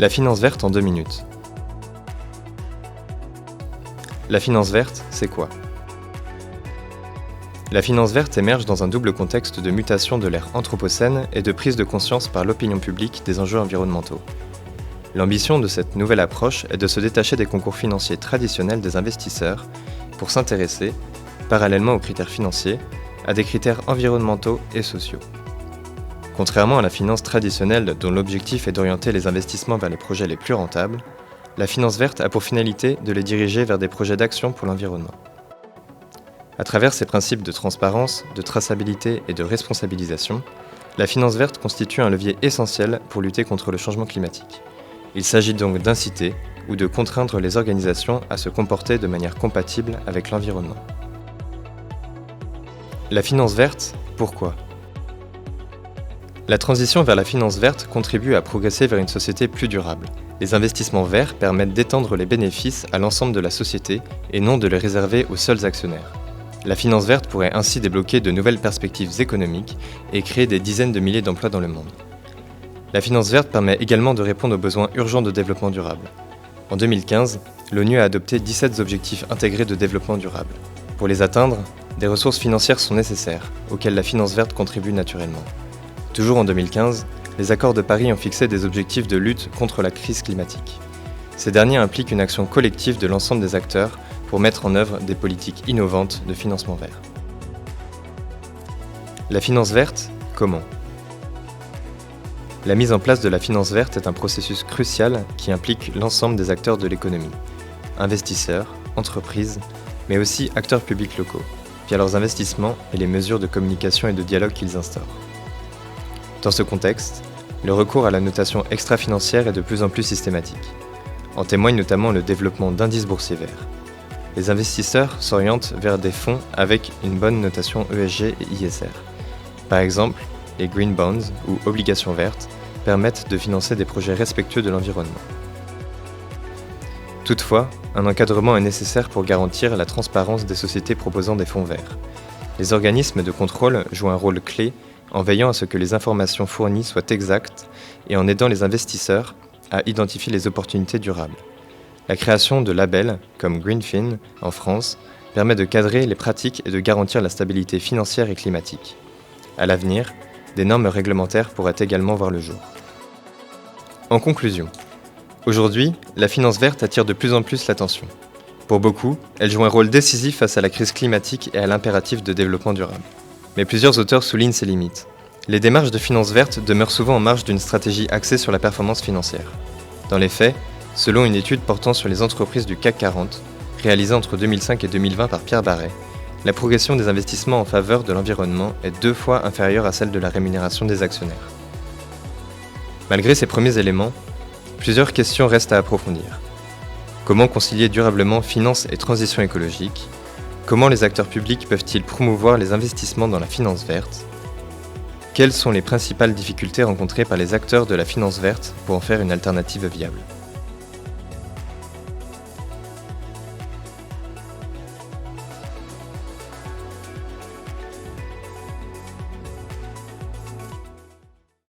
La finance verte en 2 minutes. La finance verte, c'est quoi ? La finance verte émerge dans un double contexte de mutation de l'ère anthropocène et de prise de conscience par l'opinion publique des enjeux environnementaux. L'ambition de cette nouvelle approche est de se détacher des concours financiers traditionnels des investisseurs pour s'intéresser, parallèlement aux critères financiers, à des critères environnementaux et sociaux. Contrairement à la finance traditionnelle dont l'objectif est d'orienter les investissements vers les projets les plus rentables, la finance verte a pour finalité de les diriger vers des projets d'action pour l'environnement. À travers ses principes de transparence, de traçabilité et de responsabilisation, la finance verte constitue un levier essentiel pour lutter contre le changement climatique. Il s'agit donc d'inciter ou de contraindre les organisations à se comporter de manière compatible avec l'environnement. La finance verte, pourquoi ? La transition vers la finance verte contribue à progresser vers une société plus durable. Les investissements verts permettent d'étendre les bénéfices à l'ensemble de la société et non de les réserver aux seuls actionnaires. La finance verte pourrait ainsi débloquer de nouvelles perspectives économiques et créer des dizaines de milliers d'emplois dans le monde. La finance verte permet également de répondre aux besoins urgents de développement durable. En 2015, l'ONU a adopté 17 objectifs intégrés de développement durable. Pour les atteindre, des ressources financières sont nécessaires, auxquelles la finance verte contribue naturellement. Toujours en 2015, les accords de Paris ont fixé des objectifs de lutte contre la crise climatique. Ces derniers impliquent une action collective de l'ensemble des acteurs pour mettre en œuvre des politiques innovantes de financement vert. La finance verte, comment ? La mise en place de la finance verte est un processus crucial qui implique l'ensemble des acteurs de l'économie, investisseurs, entreprises, mais aussi acteurs publics locaux, via leurs investissements et les mesures de communication et de dialogue qu'ils instaurent. Dans ce contexte, le recours à la notation extra-financière est de plus en plus systématique. En témoigne notamment le développement d'indices boursiers verts. Les investisseurs s'orientent vers des fonds avec une bonne notation ESG et ISR. Par exemple, les Green Bonds ou obligations vertes permettent de financer des projets respectueux de l'environnement. Toutefois, un encadrement est nécessaire pour garantir la transparence des sociétés proposant des fonds verts. Les organismes de contrôle jouent un rôle clé en veillant à ce que les informations fournies soient exactes et en aidant les investisseurs à identifier les opportunités durables. La création de labels, comme Greenfin en France, permet de cadrer les pratiques et de garantir la stabilité financière et climatique. À l'avenir, des normes réglementaires pourraient également voir le jour. En conclusion, aujourd'hui, la finance verte attire de plus en plus l'attention. Pour beaucoup, elle joue un rôle décisif face à la crise climatique et à l'impératif de développement durable. Mais plusieurs auteurs soulignent ses limites. Les démarches de finance verte demeurent souvent en marge d'une stratégie axée sur la performance financière. Dans les faits, selon une étude portant sur les entreprises du CAC 40, réalisée entre 2005 et 2020 par Pierre Barret, la progression des investissements en faveur de l'environnement est 2 fois inférieure à celle de la rémunération des actionnaires. Malgré ces premiers éléments, plusieurs questions restent à approfondir. Comment concilier durablement finance et transition écologique ? Comment les acteurs publics peuvent-ils promouvoir les investissements dans la finance verte ? Quelles sont les principales difficultés rencontrées par les acteurs de la finance verte pour en faire une alternative viable ?